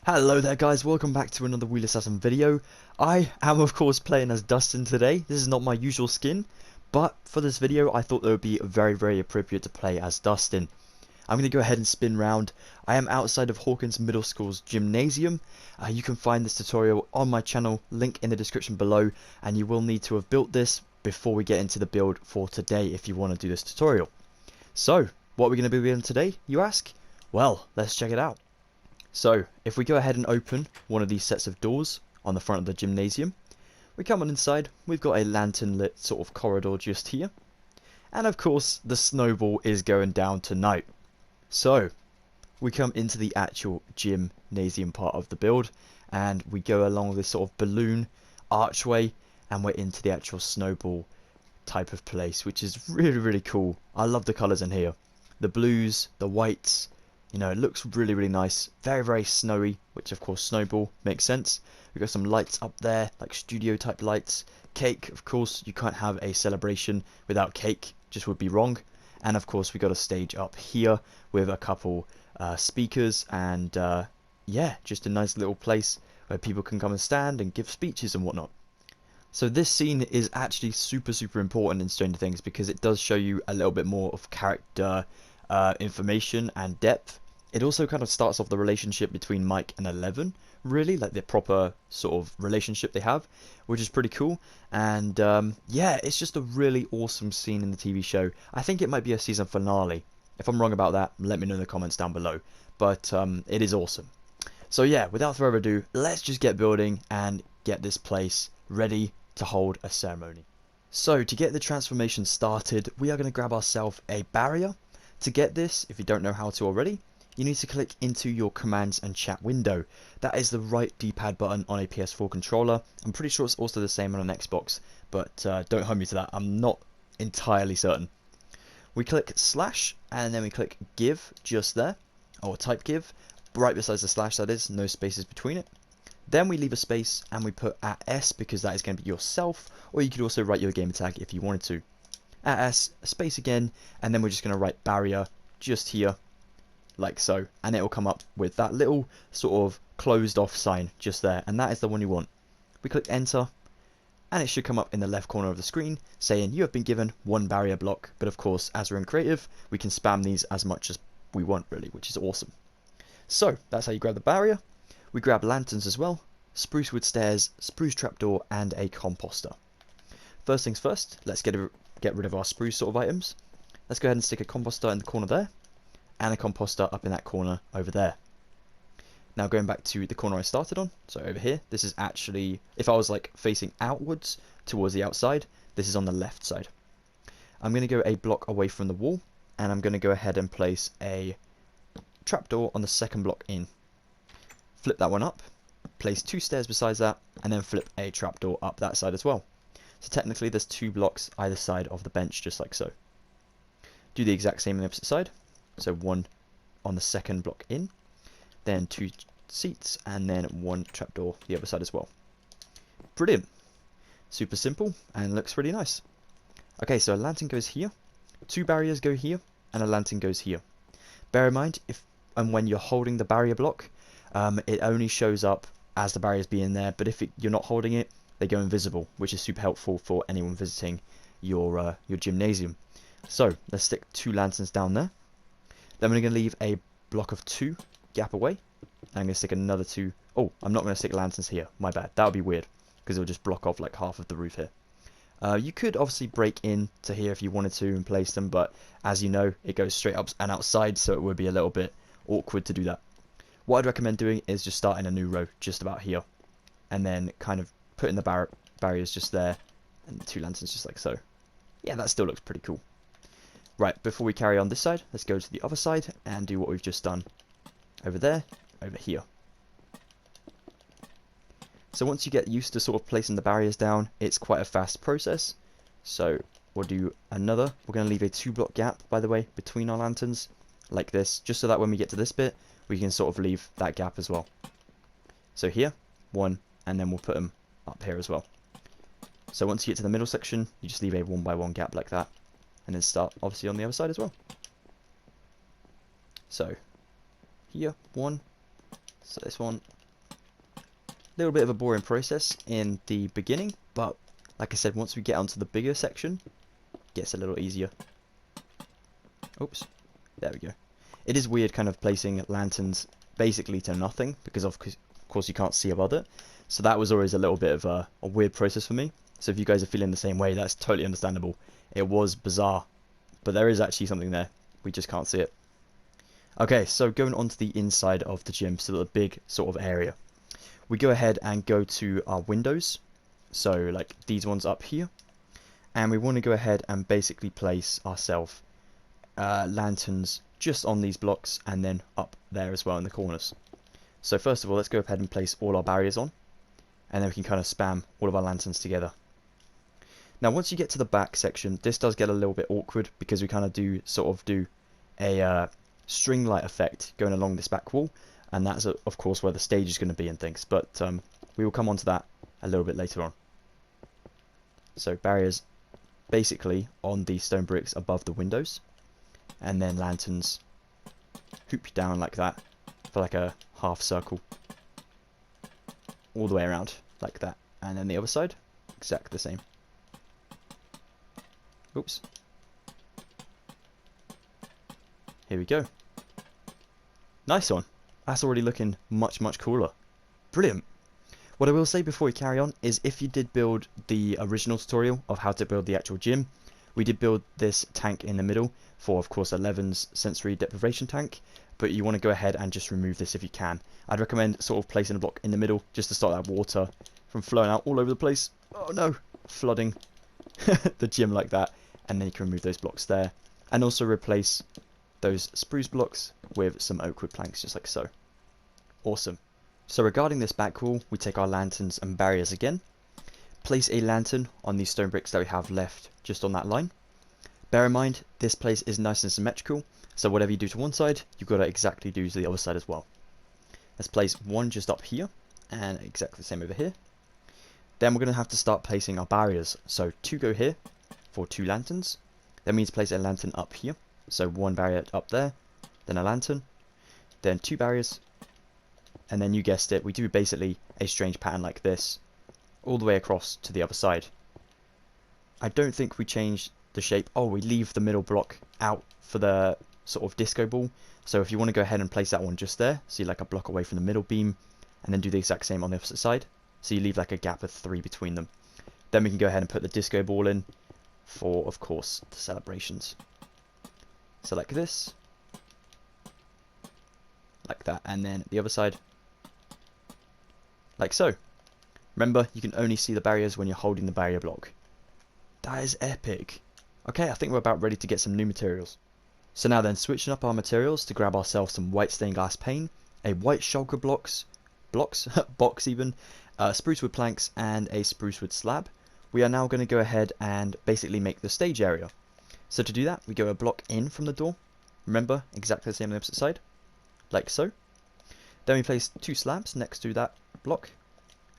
Hello there guys, welcome back to another Wheelassassin video. I am of course playing as Dustin today. This is not my usual skin, but for this video I thought it would be very appropriate to play as Dustin. I'm going to go ahead and spin round. I am outside of Hawkins Middle School's gymnasium. You can find this tutorial on my channel, link in the description below, and you will need to have built this before we get into the build for today if you want to do this tutorial. So, what are we going to be building today, you ask? Well, let's check it out. So, if we go ahead and open one of these sets of doors on the front of the gymnasium, we come on inside, we've got a lantern lit sort of corridor just here. And of course, the snowball is going down tonight. So, we come into the actual gymnasium part of the build, and we go along this sort of balloon archway, and we're into the actual snowball type of place, which is really cool. I love the colours in here. The blues, the whites. You know, it looks really nice. Very snowy, which of course snowball makes sense. We've got some lights up there, like studio type lights. Cake, of course, you can't have a celebration without cake, just would be wrong. And of course we got a stage up here with a couple speakers and yeah, just a nice little place where people can come and stand and give speeches and whatnot. So this scene is actually super important in Stranger Things because it does show you a little bit more of character information and depth. It also kind of starts off the relationship between Mike and Eleven, really, like the proper sort of relationship they have, which is pretty cool. And yeah, it's just a really awesome scene in the TV show. I think it might be a season finale. If I'm wrong about that, let me know in the comments down below. But it is awesome. So yeah, without further ado, let's just get building and get this place ready to hold a ceremony. So to get the transformation started, we are going to grab ourselves a barrier. To get this, if you don't know how to already, you need to click into your commands and chat window. That is the right D-pad button on a PS4 controller. I'm pretty sure it's also the same on an Xbox, but don't hold me to that. I'm not entirely certain. We click slash and then we click give just there, or type give, right beside the slash, that is, no spaces between it. Then we leave a space and we put @s because that is going to be yourself, or you could also write your gamer tag if you wanted to. @s, a space again, and then we're just going to write barrier just here, like so, and it will come up with that little sort of closed off sign just there, and that is the one you want. We click enter, and it should come up in the left corner of the screen saying you have been given one barrier block, but of course, as we're in creative, we can spam these as much as we want really, which is awesome. So, that's how you grab the barrier. We grab lanterns as well, spruce wood stairs, spruce trapdoor, and a composter. First things first, let's get rid of our spruce sort of items. Let's go ahead and stick a composter in the corner there, and a composter up in that corner over there. Now going back to the corner I started on, so over here, this is actually, if I was like facing outwards towards the outside, this is on the left side. I'm going to go a block away from the wall, and I'm going to go ahead and place a trapdoor on the second block in. Flip that one up, place two stairs besides that, and then flip a trapdoor up that side as well. So technically there's two blocks either side of the bench, just like so. Do the exact same on the opposite side. So one on the second block in, then two seats, and then one trapdoor the other side as well. Brilliant. Super simple, and looks really nice. Okay, so a lantern goes here, two barriers go here, and a lantern goes here. Bear in mind, if and when you're holding the barrier block, it only shows up as the barriers being there, but if you're not holding it, they go invisible, which is super helpful for anyone visiting your gymnasium. So let's stick two lanterns down there. Then we're going to leave a block of two gap away. And I'm going to stick another two. Oh, I'm not going to stick lanterns here. My bad. That would be weird because it'll just block off like half of the roof here. You could obviously break in to here if you wanted to and place them, but as you know, it goes straight up and outside, so it would be a little bit awkward to do that. What I'd recommend doing is just starting a new row just about here, and then kind of putting the barriers just there, and two lanterns just like so. Yeah, that still looks pretty cool. Right, before we carry on this side, let's go to the other side and do what we've just done over there, over here. So once you get used to sort of placing the barriers down, it's quite a fast process. So we'll do another. We're going to leave a 2-block gap, by the way, between our lanterns, like this, just so that when we get to this bit, we can sort of leave that gap as well. So here, one, and then we'll put them up here as well. So once you get to the middle section, you just leave a 1x1 gap like that, and then start obviously on the other side as well. So here, one, so this one, little bit of a boring process in the beginning, but like I said, once we get onto the bigger section, it gets a little easier. Oops, there we go. It is weird kind of placing lanterns basically to nothing, because of course you can't see above it. So that was always a little bit of a weird process for me. So if you guys are feeling the same way, that's totally understandable. It was bizarre, but there is actually something there. We just can't see it. Okay, so going on to the inside of the gym, so the big sort of area. We go ahead and go to our windows, so like these ones up here, and we want to go ahead and basically place ourselves lanterns just on these blocks and then up there as well in the corners. So first of all, let's go ahead and place all our barriers on, and then we can kind of spam all of our lanterns together. Now once you get to the back section, this does get a little bit awkward because we kind of do a string light effect going along this back wall, and that's of course where the stage is going to be and things, but we will come on to that a little bit later on. So barriers basically on the stone bricks above the windows, and then lanterns hoop down like that for like a half circle all the way around like that, and then the other side exactly the same. Oops. Here we go. Nice one. That's already looking much cooler. Brilliant. What I will say before we carry on is if you did build the original tutorial of how to build the actual gym, we did build this tank in the middle for, of course, 11's sensory deprivation tank, but you want to go ahead and just remove this if you can. I'd recommend sort of placing a block in the middle just to stop that water from flowing out all over the place. Oh no, flooding the gym like that, and then you can remove those blocks there, and also replace those spruce blocks with some oak wood planks just like so. Awesome. So regarding this back wall, we take our lanterns and barriers again, place a lantern on these stone bricks that we have left just on that line. Bear in mind, this place is nice and symmetrical, so whatever you do to one side, you've got to exactly do to the other side as well. Let's place one just up here, and exactly the same over here. Then we're going to have to start placing our barriers. So 2 go here for 2 lanterns. Then we need to place a lantern up here. So 1 barrier up there, then a lantern, then 2 barriers, and then you guessed it, we do basically a strange pattern like this all the way across to the other side. I don't think we change the shape. Oh, we leave the middle block out for the sort of disco ball. So if you want to go ahead and place that one just there, so you're like a block away from the middle beam, and then do the exact same on the opposite side. So you leave like a gap of 3 between them. Then we can go ahead and put the disco ball in for, of course, the celebrations. So like this, like that, and then the other side, like so. Remember, you can only see the barriers when you're holding the barrier block. That is epic. Okay, I think we're about ready to get some new materials. So now then, switching up our materials to grab ourselves some white stained glass pane, a white shulker box even, spruce wood planks, and a spruce wood slab. We are now going to go ahead and basically make the stage area. So to do that, we go a block in from the door. Remember, exactly the same on the opposite side, like so. Then we place 2 slabs next to that block,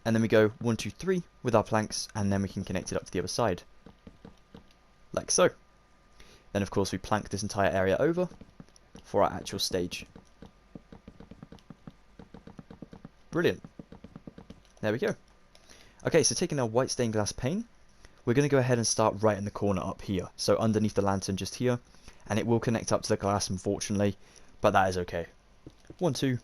and then we go 1, 2, 3 with our planks, and then we can connect it up to the other side, like so. Then of course we plank this entire area over for our actual stage. Brilliant. There we go. Okay, so taking our white stained glass pane, we're going to go ahead and start right in the corner up here. So underneath the lantern just here, and it will connect up to the glass unfortunately, but that is okay. 1, 2,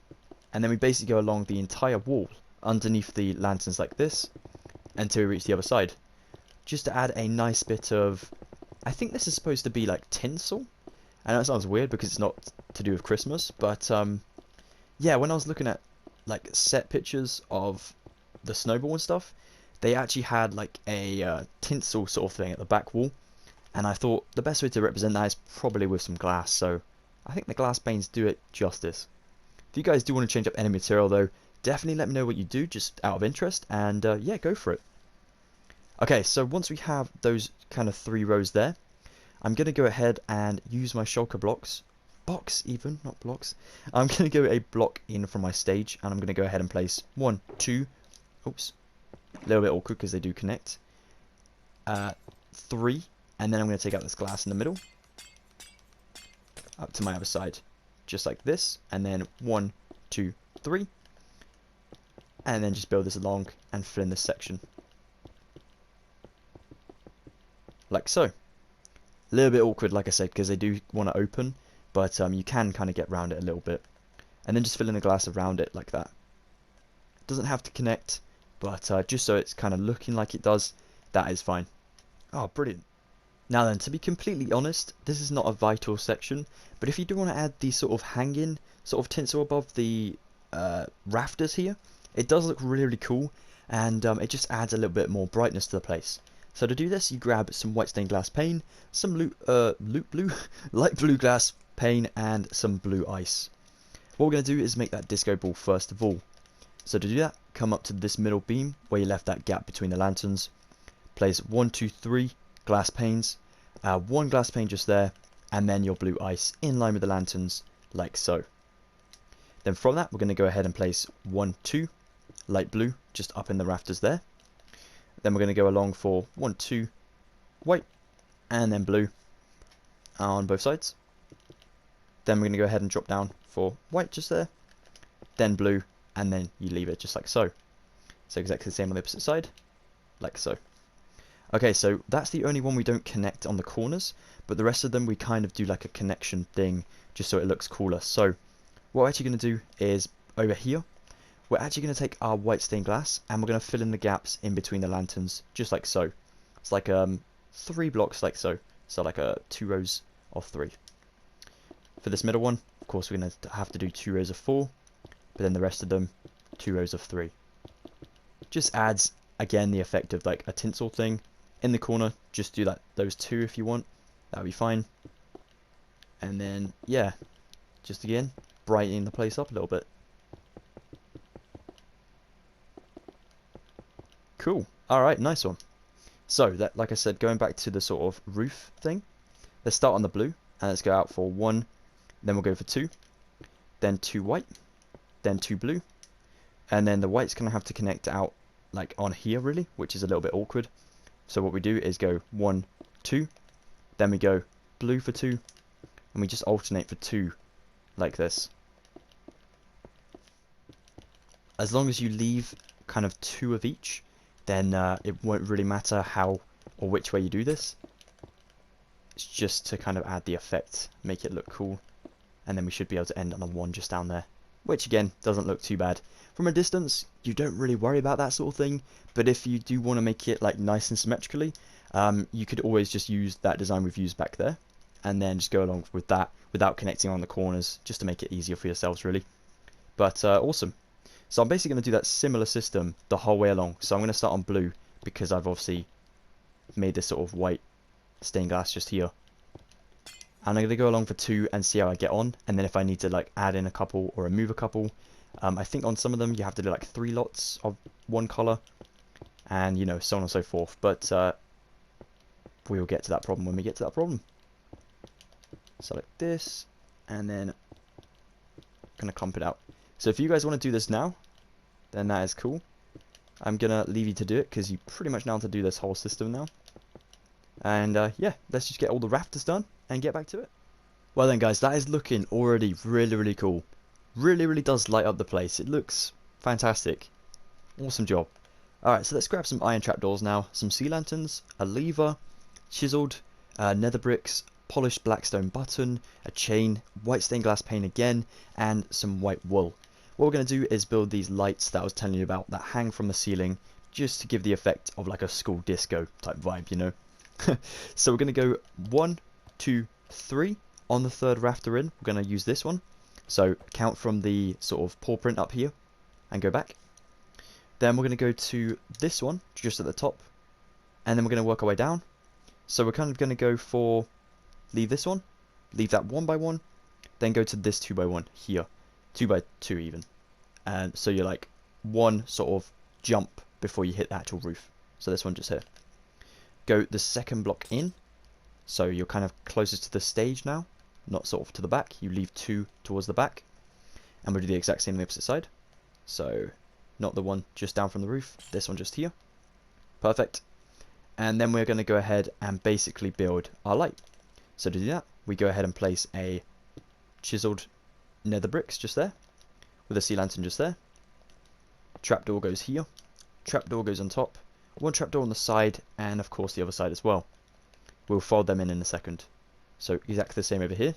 and then we basically go along the entire wall underneath the lanterns like this until we reach the other side. Just to add a nice bit of, I think this is supposed to be like tinsel. I know it sounds weird because it's not to do with Christmas, but yeah, when I was looking at like set pictures of the snowball and stuff, they actually had like a tinsel sort of thing at the back wall, and I thought the best way to represent that is probably with some glass, so I think the glass panes do it justice. If you guys do want to change up any material though, definitely let me know what you do, just out of interest, and yeah, go for it. Okay, so once we have those kind of 3 rows there, I'm going to go ahead and use my shulker box even, not blocks. I'm going to go a block in from my stage, and I'm going to go ahead and place 1, 2, oops, a little bit awkward because they do connect, 3, and then I'm going to take out this glass in the middle, up to my other side, just like this, and then 1, 2, 3, and then just build this along and fill in this section. Like so. A little bit awkward, like I said, because they do want to open, but you can kind of get around it a little bit. And then just fill in the glass around it like that. Doesn't have to connect, but just so it's kind of looking like it does, that is fine. Oh, brilliant. Now then, to be completely honest, this is not a vital section, but if you do want to add the sort of hanging sort of tinsel above the rafters here, it does look really, really cool, and it just adds a little bit more brightness to the place. So to do this, you grab some white stained glass pane, some light blue glass pane, and some blue ice. What we're going to do is make that disco ball first of all. So to do that, come up to this middle beam where you left that gap between the lanterns, place 1, 2, 3 glass panes, one glass pane just there, and then your blue ice in line with the lanterns, like so. Then from that, we're going to go ahead and place 1, 2 light blue just up in the rafters there. Then we're going to go along for 1, 2 white, and then blue on both sides. Then we're going to go ahead and drop down for white just there, then blue, and then you leave it just like so. So exactly the same on the opposite side, like so. Okay, so that's the only one we don't connect on the corners, but the rest of them we kind of do like a connection thing just so it looks cooler. So what we're actually going to do is over here, we're actually going to take our white stained glass and we're going to fill in the gaps in between the lanterns just like so. It's like 3 blocks like so, so like 2 rows of 3. For this middle one, of course we're going to have to do 2 rows of 4, but then the rest of them 2 rows of 3. Just adds again the effect of like a tinsel thing. In the corner, just do those 2 if you want, that'll be fine. And then yeah, just again brightening the place up a little bit. Cool. Alright, nice one. So that, like I said, going back to the sort of roof thing, let's start on the blue and let's go out for 1, then we'll go for 2, then 2 white, then 2 blue, and then the white's gonna have to connect out like on here really, which is a little bit awkward. So what we do is go 1, 2, then we go blue for 2, and we just alternate for 2 like this. As long as you leave kind of 2 of each, then it won't really matter how or which way you do this. It's just to kind of add the effect, make it look cool, and then we should be able to end on a 1 just down there, which again doesn't look too bad. From a distance, you don't really worry about that sort of thing, but if you do want to make it like nice and symmetrically, you could always just use that design we've used back there, and then just go along with that without connecting on the corners, just to make it easier for yourselves really. But awesome. So I'm basically going to do that similar system the whole way along. So I'm going to start on blue, because I've obviously made this sort of white stained glass just here. And I'm going to go along for 2 and see how I get on, and then if I need to like add in a couple or remove a couple, I think on some of them you have to do like 3 lots of one colour, and you know, so on and so forth, but we'll get to that problem when we get to that problem. So like this, and then kind of clump it out. So if you guys want to do this now, then that is cool. I'm going to leave you to do it, because you pretty much know how to do this whole system now. And yeah, let's just get all the rafters done and get back to it. Well then guys, that is looking already really, really cool. Really, really does light up the place. It looks fantastic. Awesome job. Alright, so let's grab some iron trapdoors now, some sea lanterns, a lever, chiseled nether bricks, polished blackstone button, a chain, white stained glass pane again, and some white wool. What we're going to do is build these lights that I was telling you about that hang from the ceiling, just to give the effect of like a school disco type vibe, you know. So we're going to go 1, 2, 3 on the 3rd rafter in. We're going to use this one. So count from the sort of paw print up here and go back. Then we're going to go to this one just at the top, and then we're going to work our way down. So we're kind of going to go for, leave this one, leave that 1 by 1, then go to this 2 by 1 here, 2 by 2 even. And so you're like 1 sort of jump before you hit the actual roof. So this one just here. Go the 2nd block in, so you're kind of closest to the stage now, not sort of to the back. You leave 2 towards the back, and we'll do the exact same on the opposite side. So not the one just down from the roof, this one just here. Perfect. And then we're going to go ahead and basically build our light. So to do that, we go ahead and place a chiseled nether bricks just there, with a sea lantern just there. Trapdoor goes here. Trapdoor goes on top. One trapdoor on the side, and of course the other side as well. We'll fold them in a second. So exactly the same over here.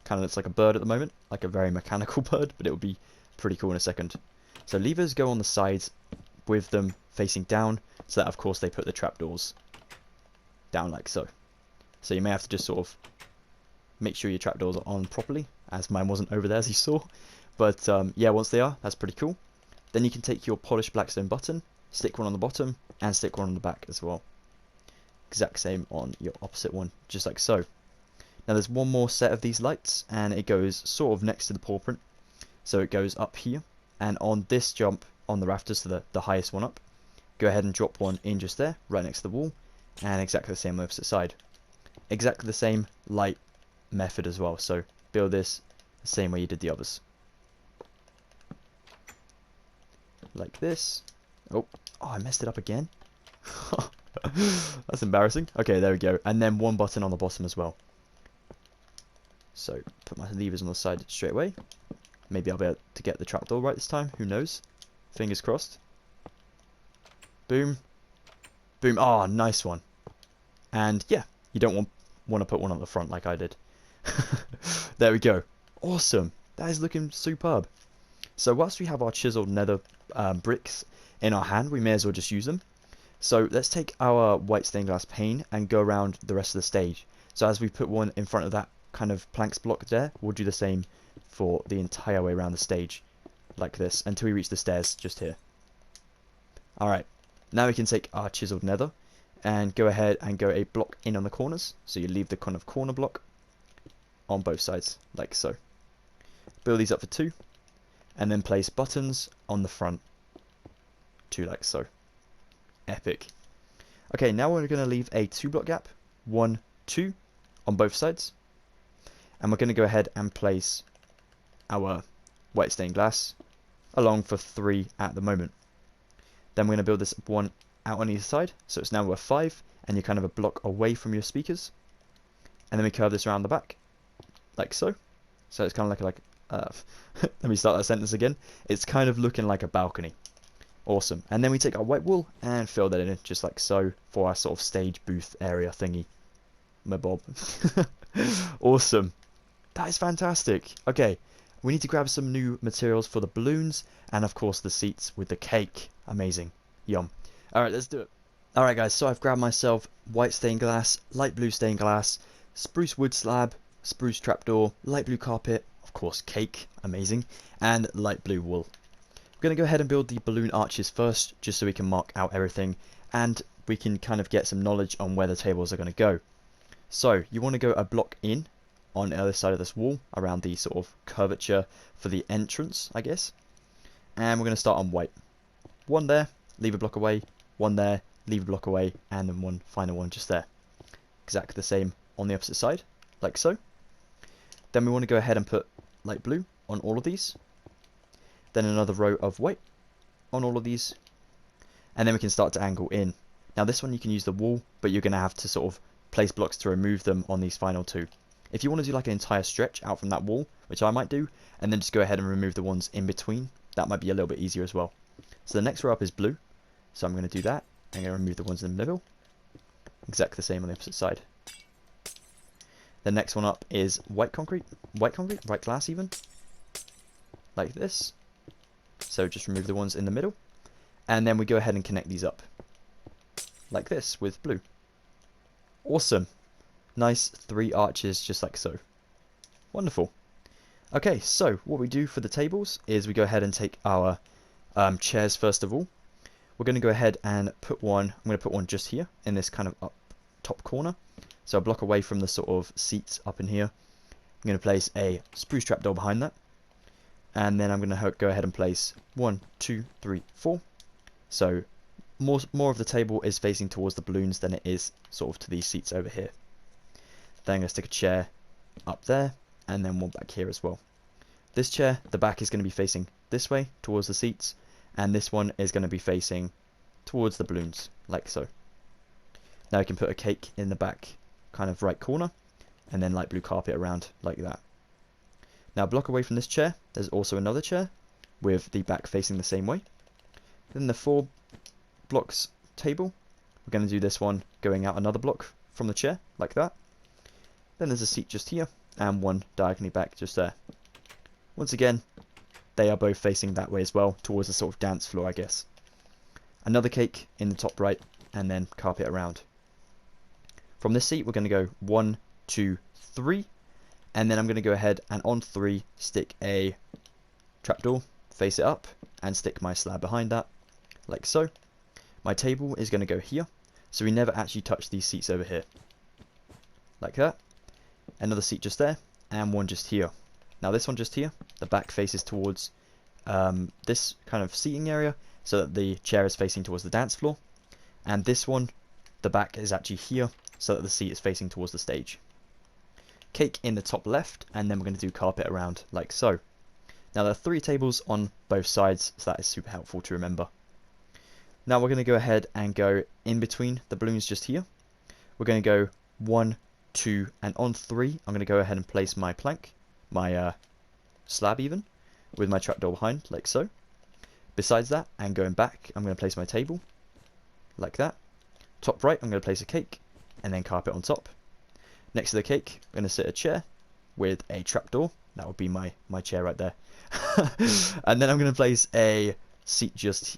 Kind of looks like a bird at the moment, like a very mechanical bird, but it will be pretty cool in a second. So levers go on the sides with them facing down, so that of course they put the trapdoors down like so. So you may have to just sort of make sure your trapdoors are on properly, as mine wasn't over there as you saw. But yeah, once they are, that's pretty cool. Then you can take your polished blackstone button, stick one on the bottom, and stick one on the back as well. Exact same on your opposite one, just like so. Now there's one more set of these lights, and it goes sort of next to the paw print. So it goes up here, and on this jump on the rafters to the highest one up, go ahead and drop one in just there, right next to the wall, and exactly the same on the opposite side. Exactly the same light method as well, so build this the same way you did the others. Like this. Oh, I messed it up again. That's embarrassing. Okay, there we go. And then one button on the bottom as well. So, put my levers on the side straight away. Maybe I'll be able to get the trapdoor right this time. Who knows? Fingers crossed. Boom. Boom. Ah, nice one. And yeah, you don't want to put one on the front like I did. There we go. Awesome. That is looking superb. So whilst we have our chiseled nether bricks in our hand, we may as well just use them. So let's take our white stained glass pane and go around the rest of the stage. So as we put one in front of that kind of planks block there, we'll do the same for the entire way around the stage, like this, until we reach the stairs just here. Alright, now we can take our chiseled nether and go ahead and go a block in on the corners. So you leave the kind of corner block on both sides, like so. Build these up for 2, and then place buttons on the front, 2 like so. Epic. Okay, now we're going to leave a 2 block gap, 1, 2 on both sides, and we're going to go ahead and place our white stained glass along for 3 at the moment. Then we're going to build this one out on either side, so it's now a 5, and you're kind of a block away from your speakers. And then we curve this around the back, like so. So it's kind of like let me start that sentence again. It's kind of looking like a balcony. Awesome. And then we take our white wool and fill that in just like so for our sort of stage booth area thingy. My bob. Awesome. That is fantastic. Okay, we need to grab some new materials for the balloons and of course the seats with the cake. Amazing. Yum. Alright, let's do it. Alright guys, so I've grabbed myself white stained glass, light blue stained glass, spruce wood slab, spruce trapdoor, light blue carpet, of course cake, amazing, and light blue wool. We're going to go ahead and build the balloon arches first, just so we can mark out everything, and we can kind of get some knowledge on where the tables are going to go. So, you want to go a block in on the other side of this wall, around the sort of curvature for the entrance, I guess. And we're going to start on white. One there, leave a block away, one there, leave a block away, and then one final one just there. Exactly the same on the opposite side, like so. Then we want to go ahead and put light blue on all of these. Then another row of white on all of these. And then we can start to angle in. Now this one you can use the wall, but you're going to have to sort of place blocks to remove them on these final 2. If you want to do like an entire stretch out from that wall, which I might do, and then just go ahead and remove the ones in between, that might be a little bit easier as well. So the next row up is blue, so I'm going to do that. I'm going to remove the ones in the middle. Exactly the same on the opposite side. The next one up is white glass even, like this. So just remove the ones in the middle, and then we go ahead and connect these up, like this, with blue. Awesome. Nice 3 arches, just like so. Wonderful. Okay, so what we do for the tables is we go ahead and take our chairs first of all. We're going to go ahead and put one, I'm going to put one just here, in this kind of up top corner. So a block away from the sort of seats up in here. I'm going to place a spruce trapdoor behind that. And then I'm going to go ahead and place 1, 2, 3, 4. So more of the table is facing towards the balloons than it is sort of to these seats over here. Then I'm going to stick a chair up there, and then one back here as well. This chair, the back is going to be facing this way towards the seats, and this one is going to be facing towards the balloons, like so. Now I can put a cake in the back kind of right corner, and then light blue carpet around like that. Now a block away from this chair, there's also another chair with the back facing the same way. Then the 4 blocks table, we're going to do this one going out another block from the chair, like that. Then there's a seat just here, and one diagonally back just there. Once again, they are both facing that way as well, towards the sort of dance floor, I guess. Another cake in the top right, and then carpet around. From this seat, we're going to go 1, 2, 3, and then I'm going to go ahead and on 3, stick a trapdoor, face it up, and stick my slab behind that, like so. My table is going to go here, so we never actually touch these seats over here, like that. Another seat just there, and one just here. Now this one just here, the back faces towards this kind of seating area, so that the chair is facing towards the dance floor. And this one, the back is actually here, so that the seat is facing towards the stage. Cake in the top left, and then we're going to do carpet around, like so. Now there are 3 tables on both sides, so that is super helpful to remember. Now we're going to go ahead and go in between the balloons just here. We're going to go 1, 2, and on 3, I'm going to go ahead and place my plank, my slab even, with my trapdoor behind, like so. Besides that, and going back, I'm going to place my table, like that. Top right, I'm going to place a cake, and then carpet on top. Next to the cake, I'm going to sit a chair with a trapdoor. That would be my chair right there. And then I'm going to place a seat just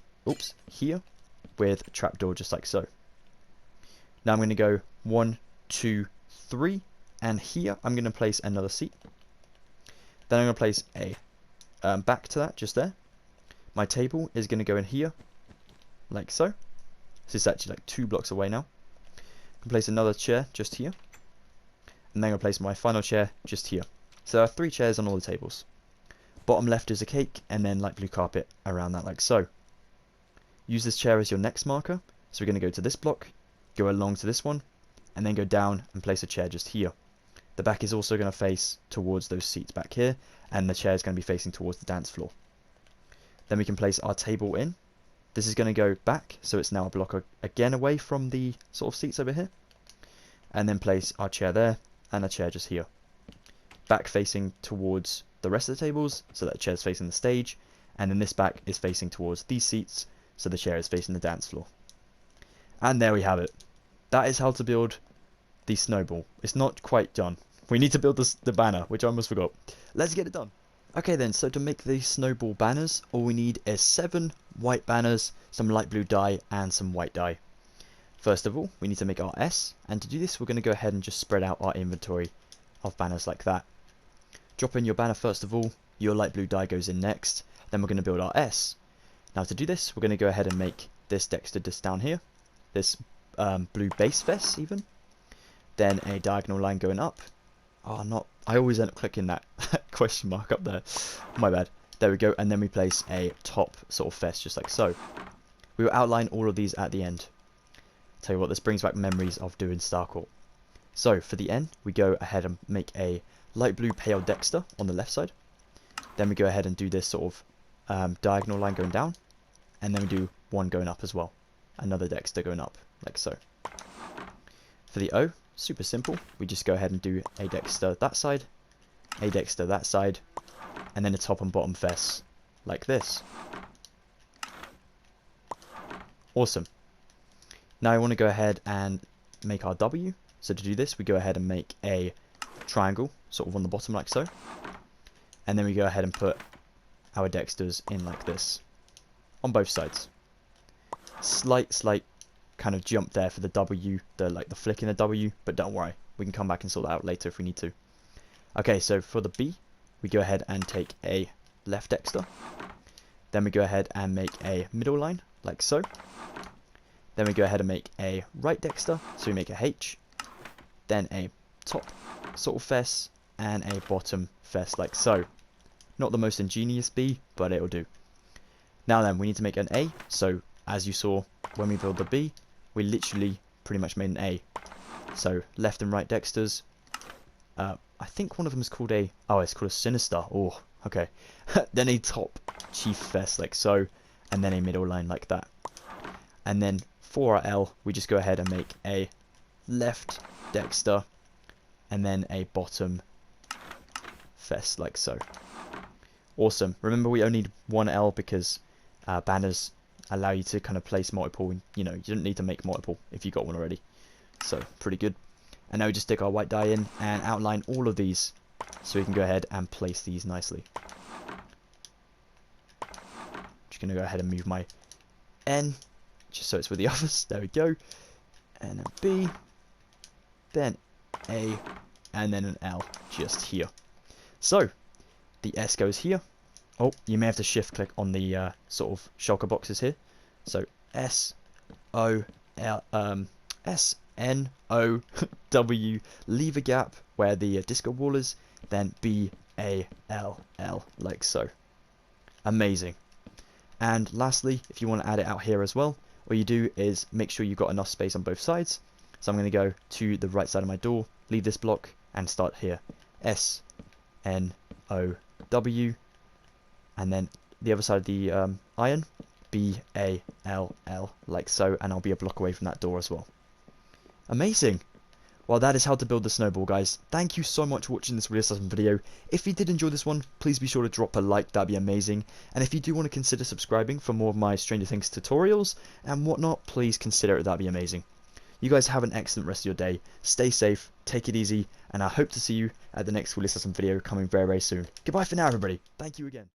here with a trapdoor just like so. Now I'm going to go 1, 2, 3, and here I'm going to place another seat. Then I'm going to place a back to that just there. My table is going to go in here, like so. This is actually like 2 blocks away now. I'm going to place another chair just here. And then I'm going to place my final chair just here. So there are 3 chairs on all the tables. Bottom left is a cake, and then light blue carpet around that like so. Use this chair as your next marker. So we're going to go to this block, go along to this one, and then go down and place a chair just here. The back is also going to face towards those seats back here, and the chair is going to be facing towards the dance floor. Then we can place our table in. This is going to go back, so it's now a block again away from the sort of seats over here. And then place our chair there, and a chair just here. Back facing towards the rest of the tables, so that the chair is facing the stage, and then this back is facing towards these seats, so the chair is facing the dance floor. And there we have it. That is how to build the snowball. It's not quite done. We need to build the banner, which I almost forgot. Let's get it done. Okay then, so to make the snowball banners, all we need is 7 white banners, some light blue dye, and some white dye. First of all, we need to make our S, and to do this we're going to go ahead and just spread out our inventory of banners like that. Drop in your banner first of all, your light blue dye goes in next, then we're going to build our S. Now to do this, we're going to go ahead and make this Dexter disc down here, this blue base vest even, then a diagonal line going up. I always end up clicking that question mark up there, my bad. There we go, and then we place a top sort of vest just like so. We will outline all of these at the end. Tell you what, this brings back memories of doing Starcourt. So for the end, we go ahead and make a light blue pale Dexter on the left side. Then we go ahead and do this sort of diagonal line going down, and then we do one going up as well. Another Dexter going up, like so. For the O, super simple. We just go ahead and do a Dexter that side, a Dexter that side, and then a top and bottom vest, like this. Awesome. Now I want to go ahead and make our W. So to do this, we go ahead and make a triangle, sort of on the bottom like so. And then we go ahead and put our Dexters in like this, on both sides. Slight kind of jump there for the W, the flick in the W, but don't worry, we can come back and sort that out later if we need to. Okay, so for the B, we go ahead and take a left Dexter. Then we go ahead and make a middle line, like so. Then we go ahead and make a right Dexter, so we make a H. Then a top sort of fess, and a bottom fess, like so. Not the most ingenious B, but it'll do. Now then, we need to make an A, so as you saw when we build the B, we literally pretty much made an A. So left and right Dexters. I think one of them is called it's called a Sinister. Oh, okay. Then a top chief fess like so, and then a middle line like that. And then for our L, we just go ahead and make a left Dexter, and then a bottom fest, like so. Awesome. Remember, we only need one L because banners allow you to kind of place multiple. You know, you don't need to make multiple if you got one already. So, pretty good. And now we just stick our white die in and outline all of these so we can go ahead and place these nicely. Just going to go ahead and move my N just so it's with the others. There we go. And then B, then A, and then an L just here. So, the S goes here. Oh, you may have to shift click on the sort of shulker boxes here. So, S, O, L, S, N, O, W, leave a gap where the disco wall is, then B, A, L, L, like so. Amazing. And lastly, if you want to add it out here as well, all you do is make sure you've got enough space on both sides. So I'm going to go to the right side of my door, leave this block, and start here. S, N, O, W, and then the other side of the iron, B, A, L, L, like so, and I'll be a block away from that door as well. Amazing! Well, that is how to build the snowball, guys. Thank you so much for watching this Wheelassassin video. If you did enjoy this one, please be sure to drop a like, that'd be amazing. And if you do want to consider subscribing for more of my Stranger Things tutorials and whatnot, please consider it, that'd be amazing. You guys have an excellent rest of your day. Stay safe, take it easy, and I hope to see you at the next Wheelassassin video coming very, very soon. Goodbye for now, everybody. Thank you again.